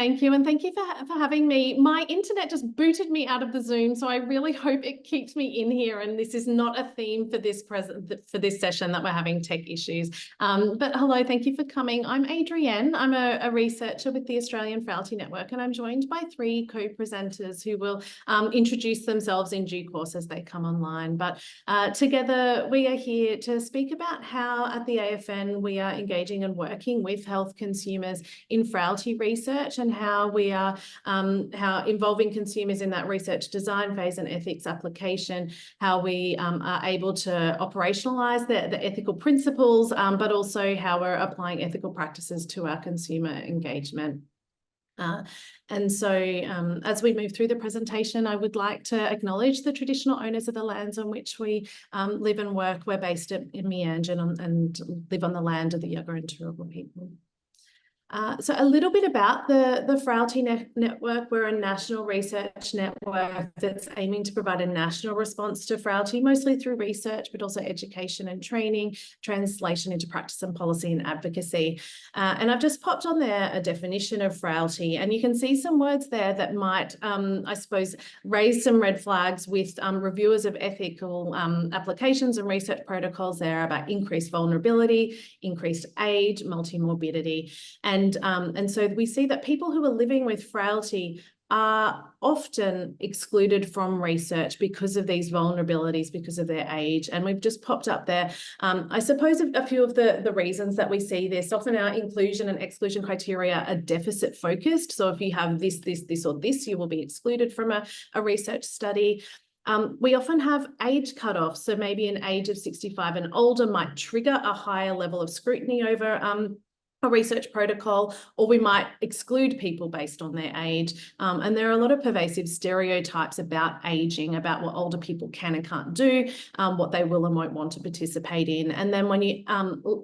Thank you. And thank you for having me. My internet just booted me out of the Zoom, so I really hope it keeps me in here. And this is not a theme for this session that we're having tech issues. But hello, thank you for coming. I'm Adrienne. I'm a researcher with the Australian Frailty Network, and I'm joined by three co-presenters who will introduce themselves in due course as they come online. But together we are here to speak about how at the AFN we are engaging and working with health consumers in frailty research, and how we are how involving consumers in that research design phase and ethics application, how we are able to operationalise the ethical principles, but also how we're applying ethical practices to our consumer engagement. And so as we move through the presentation, I would like to acknowledge the traditional owners of the lands on which we live and work. We're based in Meanjin and live on the land of the Yagara and Turrbal people. So a little bit about the Frailty Network. We're a national research network that's aiming to provide a national response to frailty, mostly through research, but also education and training, translation into practice and policy and advocacy. And I've just popped on there a definition of frailty, and you can see some words there that might, I suppose, raise some red flags with reviewers of ethical applications and research protocols there about increased vulnerability, increased age, multimorbidity. And so we see that people who are living with frailty are often excluded from research because of these vulnerabilities, because of their age. And we've just popped up there, I suppose, a few of the reasons that we see this. Often our inclusion and exclusion criteria are deficit focused. So if you have this, or this, you will be excluded from a research study. We often have age cutoffs. So maybe an age of 65 and older might trigger a higher level of scrutiny over a research protocol, or we might exclude people based on their age. And there are a lot of pervasive stereotypes about aging, about what older people can and can't do, what they will and won't want to participate in. And then when you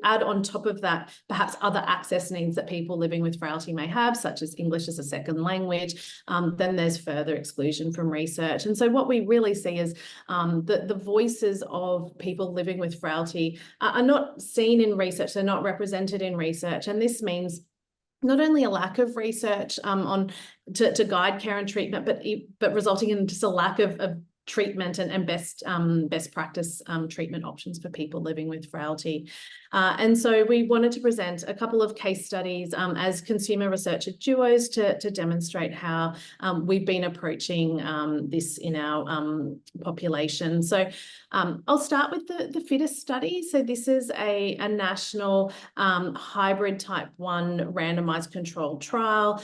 add on top of that, perhaps other access needs that people living with frailty may have, such as English as a second language, then there's further exclusion from research. And so what we really see is the voices of people living with frailty are not seen in research, they're not represented in research. And this means not only a lack of research to guide care and treatment, but resulting in just a lack of treatment and best practice treatment options for people living with frailty. And so we wanted to present a couple of case studies as consumer researcher duos to demonstrate how we've been approaching this in our population. So I'll start with the FITTEST study. So this is a national hybrid type 1 randomized controlled trial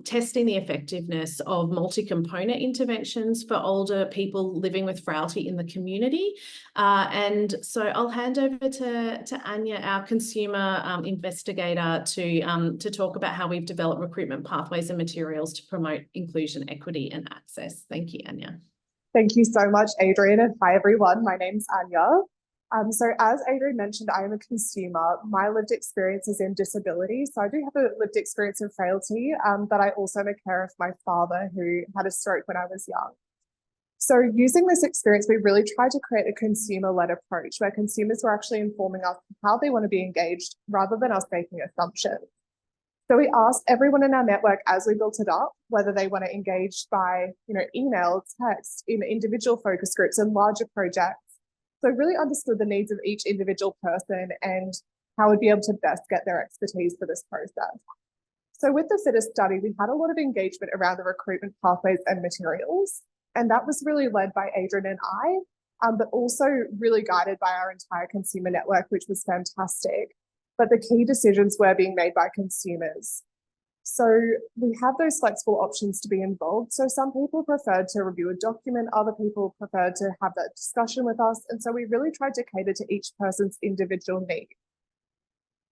testing the effectiveness of multi-component interventions for older people living with frailty in the community. And so I'll hand over to Anja, our consumer investigator, to talk about how we've developed recruitment pathways and materials to promote inclusion, equity and access. Thank you, Anja. Thank you so much, Adrienne, and hi everyone. My name's Anja. So as Adrienne mentioned, I am a consumer. My lived experience is in disability. So I do have a lived experience in frailty, but I also am a carer of my father who had a stroke when I was young. So using this experience, we really tried to create a consumer-led approach where consumers were actually informing us how they want to be engaged rather than us making assumptions. So we asked everyone in our network as we built it up, whether they want to engage by, email, text, in individual focus groups and larger projects. So really understood the needs of each individual person and how we'd be able to best get their expertise for this process. So with the FITTEST study, we had a lot of engagement around the recruitment pathways and materials. And that was really led by Adrienne and I, but also really guided by our entire consumer network, which was fantastic. But the key decisions were being made by consumers. So we have those flexible options to be involved. So some people preferred to review a document, other people preferred to have that discussion with us. And so we really tried to cater to each person's individual need.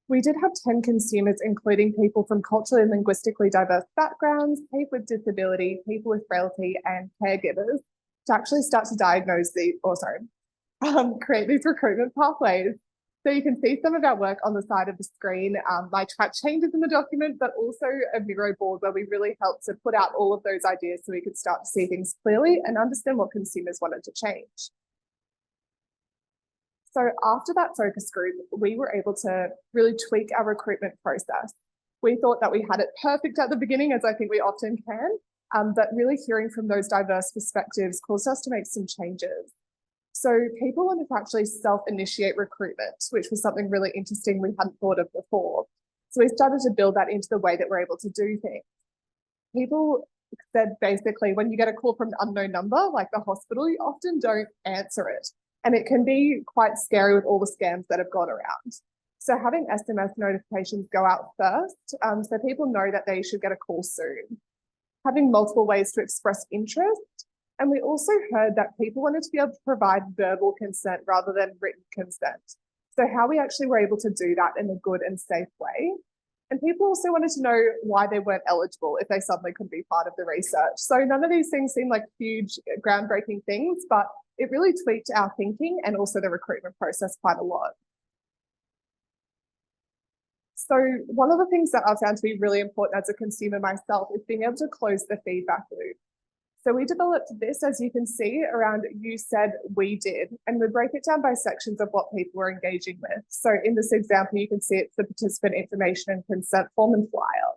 We did have 10 consumers, including people from culturally and linguistically diverse backgrounds, people with disability, people with frailty, and caregivers, to actually start to diagnose create these recruitment pathways. So you can see some of our work on the side of the screen, my track changes in the document, but also a Miro board where we really helped to put out all of those ideas so we could start to see things clearly and understand what consumers wanted to change. So after that focus group, we were able to really tweak our recruitment process. We thought that we had it perfect at the beginning, as I think we often can, but really hearing from those diverse perspectives caused us to make some changes. So people wanted to actually self-initiate recruitment, which was something really interesting we hadn't thought of before. So we started to build that into the way that we're able to do things. People said basically when you get a call from an unknown number, like the hospital, you often don't answer it. And it can be quite scary with all the scams that have gone around. So having SMS notifications go out first, so people know that they should get a call soon. Having multiple ways to express interest. And we also heard that people wanted to be able to provide verbal consent rather than written consent. So how we actually were able to do that in a good and safe way. And people also wanted to know why they weren't eligible if they suddenly couldn't be part of the research. So none of these things seem like huge, groundbreaking things, but it really tweaked our thinking and also the recruitment process quite a lot. So one of the things that I've found to be really important as a consumer myself is being able to close the feedback loop. So we developed this, as you can see, around you said, we did, and we break it down by sections of what people were engaging with. So in this example, you can see it's the participant information and consent form and flyer.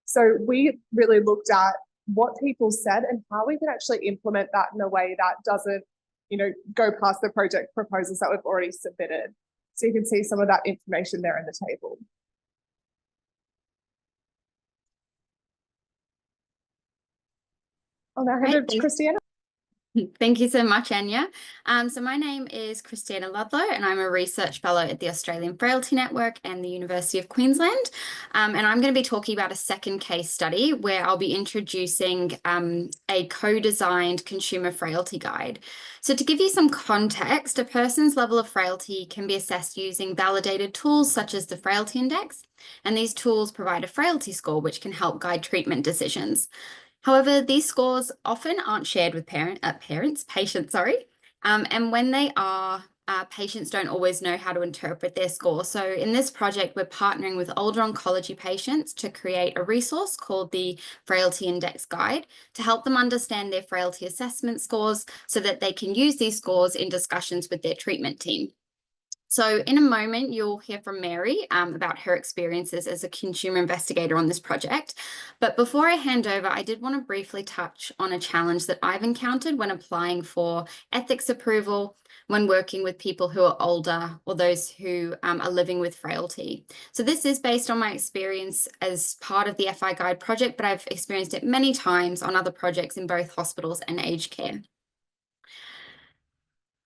So we really looked at what people said and how we can actually implement that in a way that doesn't, go past the project proposals that we've already submitted. So you can see some of that information there in the table. I'll now hand over to Kristiana. Thank you so much, Anja. So my name is Kristiana Ludlow, and I'm a research fellow at the Australian Frailty Network and the University of Queensland. And I'm going to be talking about a second case study where I'll be introducing a co-designed consumer frailty guide. So to give you some context, a person's level of frailty can be assessed using validated tools such as the Frailty Index, and these tools provide a frailty score which can help guide treatment decisions. However, these scores often aren't shared with patients, and when they are, patients don't always know how to interpret their score. So in this project, we're partnering with older oncology patients to create a resource called the Frailty Index Guide to help them understand their frailty assessment scores so that they can use these scores in discussions with their treatment team. So in a moment, you'll hear from Mary about her experiences as a consumer investigator on this project. But before I hand over, I did want to briefly touch on a challenge that I've encountered when applying for ethics approval when working with people who are older or those who are living with frailty. So this is based on my experience as part of the FI Guide project, but I've experienced it many times on other projects in both hospitals and aged care.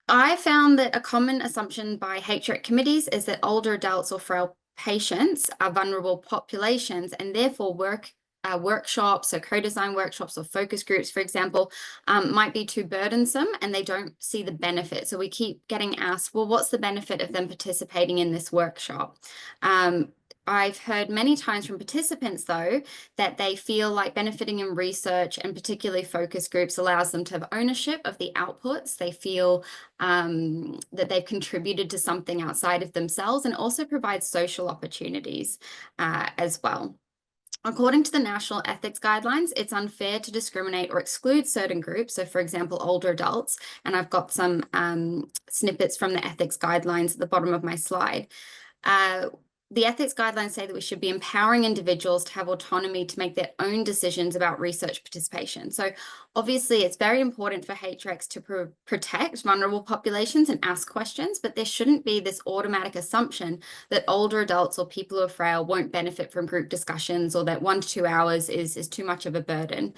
I found that a common assumption by HREC committees is that older adults or frail patients are vulnerable populations, and therefore workshops, so co-design workshops or focus groups, for example, might be too burdensome and they don't see the benefit. So we keep getting asked, well, what's the benefit of them participating in this workshop? I've heard many times from participants, though, that they feel like benefiting in research and particularly focus groups allows them to have ownership of the outputs. They feel that they've contributed to something outside of themselves, and also provides social opportunities as well. According to the National Ethics Guidelines, it's unfair to discriminate or exclude certain groups. So, for example, older adults, and I've got some snippets from the ethics guidelines at the bottom of my slide. The ethics guidelines say that we should be empowering individuals to have autonomy to make their own decisions about research participation. So obviously it's very important for HRECs to protect vulnerable populations and ask questions, but there shouldn't be this automatic assumption that older adults or people who are frail won't benefit from group discussions, or that 1 to 2 hours is too much of a burden.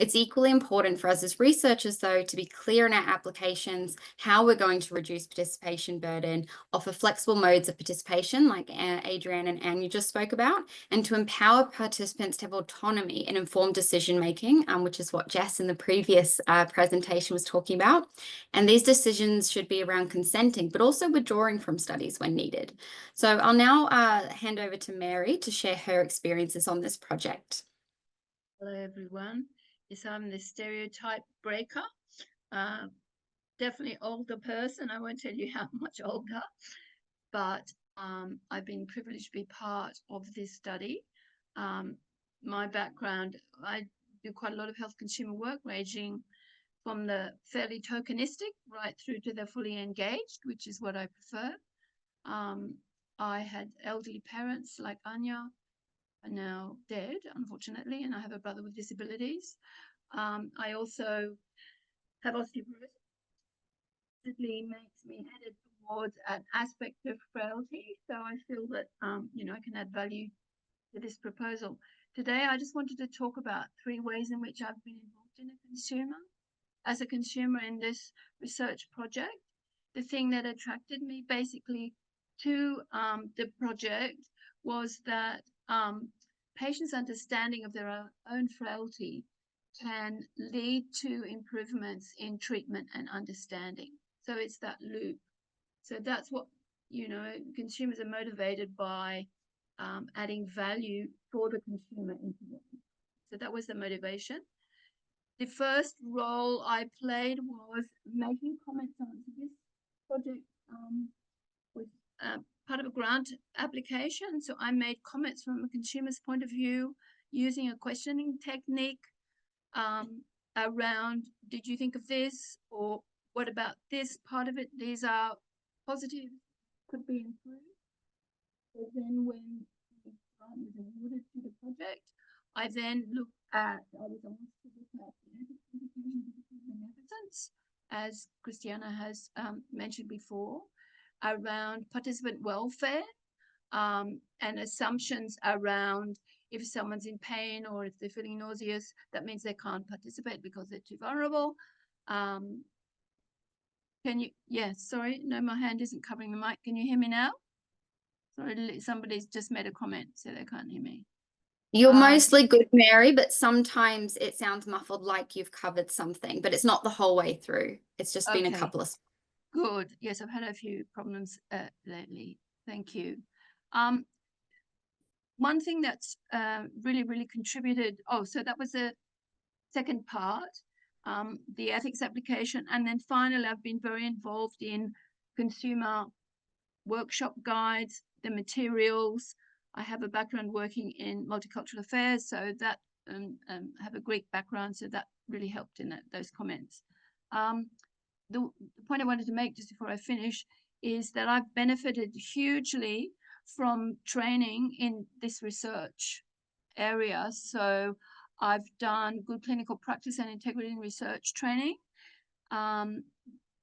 It's equally important for us as researchers, though, to be clear in our applications how we're going to reduce participation burden, offer flexible modes of participation like Adrienne and Anja just spoke about, and to empower participants to have autonomy and informed decision making, which is what Jess in the previous presentation was talking about. And these decisions should be around consenting, but also withdrawing from studies when needed. So I'll now hand over to Mary to share her experiences on this project. Hello, everyone. Yes, I'm the stereotype breaker. Definitely older person. I won't tell you how much older, but I've been privileged to be part of this study. My background, I do quite a lot of health consumer work, ranging from the fairly tokenistic right through to the fully engaged, which is what I prefer. I had elderly parents like Anja, are now dead, unfortunately, and I have a brother with disabilities. I also have osteoporosis. It makes me headed towards an aspect of frailty, so I feel that you know, I can add value to this proposal. Today, I just wanted to talk about 3 ways in which I've been involved in as a consumer in this research project. The thing that attracted me basically to the project was that patients' understanding of their own frailty can lead to improvements in treatment and understanding. So it's that loop. So that's what, you know, consumers are motivated by adding value for the consumer into it. So that was the motivation. The first role I played was making comments on this project was part of a grant application. So I made comments from a consumer's point of view using a questioning technique around, did you think of this? Or what about this part of it? These are positive, could be improved. So then when the grant was awarded to the project, I then looked at, I was asked to look at the beneficence, as Kristiana has mentioned before, around participant welfare and assumptions around if someone's in pain or if they're feeling nauseous, that means they can't participate because they're too vulnerable. Can you, yes, sorry, no, my hand isn't covering the mic. Can you hear me now? Sorry, somebody's just made a comment, so they can't hear me. You're mostly good, Mary, but sometimes it sounds muffled like you've covered something, but it's not the whole way through. It's just been a couple of. Good. Yes, I've had a few problems lately. Thank you. One thing that's really contributed, so that was the second part, the ethics application. And then finally, I've been very involved in consumer workshop guides, the materials. I have a background working in multicultural affairs, so that have a Greek background, so that really helped in those comments. The point I wanted to make just before I finish is that I've benefited hugely from training in this research area. So I've done good clinical practice and integrity in research training,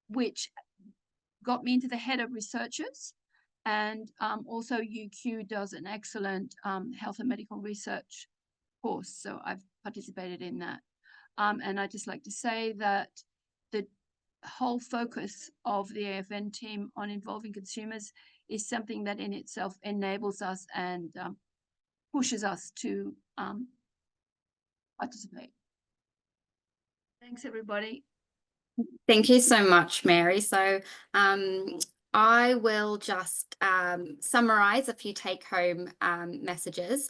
which got me into the head of researchers. And also UQ does an excellent health and medical research course. So I've participated in that. And I'd just like to say that the whole focus of the AFN team on involving consumers is something that in itself enables us and pushes us to participate. Thanks, everybody. Thank you so much, Mary. So I will just summarize a few take-home messages.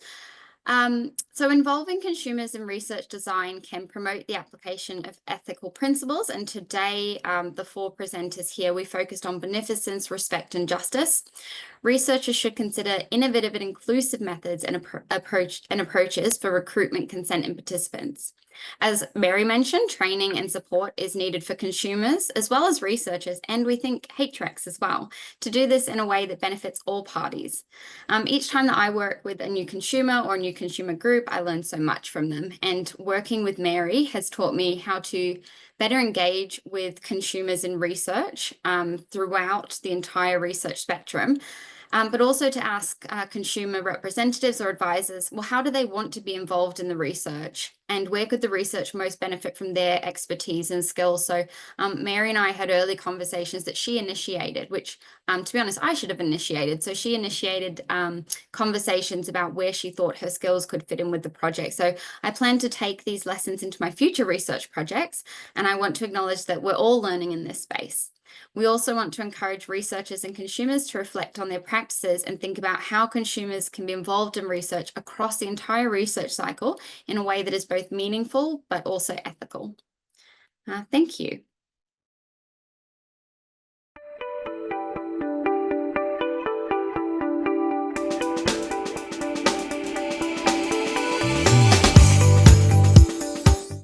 So involving consumers in research design can promote the application of ethical principles. And today, the 4 presenters here, we focused on beneficence, respect, and justice. Researchers should consider innovative and inclusive methods and approaches for recruitment, consent, and participants. As Mary mentioned, training and support is needed for consumers as well as researchers, and we think HRECs as well, to do this in a way that benefits all parties. Each time that I work with a new consumer or a new consumer group, I learn so much from them. And working with Mary has taught me how to better engage with consumers in research throughout the entire research spectrum. But also to ask consumer representatives or advisors, well, how do they want to be involved in the research? And where could the research most benefit from their expertise and skills? So Mary and I had early conversations that she initiated, which, to be honest, I should have initiated. So she initiated conversations about where she thought her skills could fit in with the project. So I plan to take these lessons into my future research projects, and I want to acknowledge that we're all learning in this space. We also want to encourage researchers and consumers to reflect on their practices and think about how consumers can be involved in research across the entire research cycle in a way that is both meaningful but also ethical. Thank you.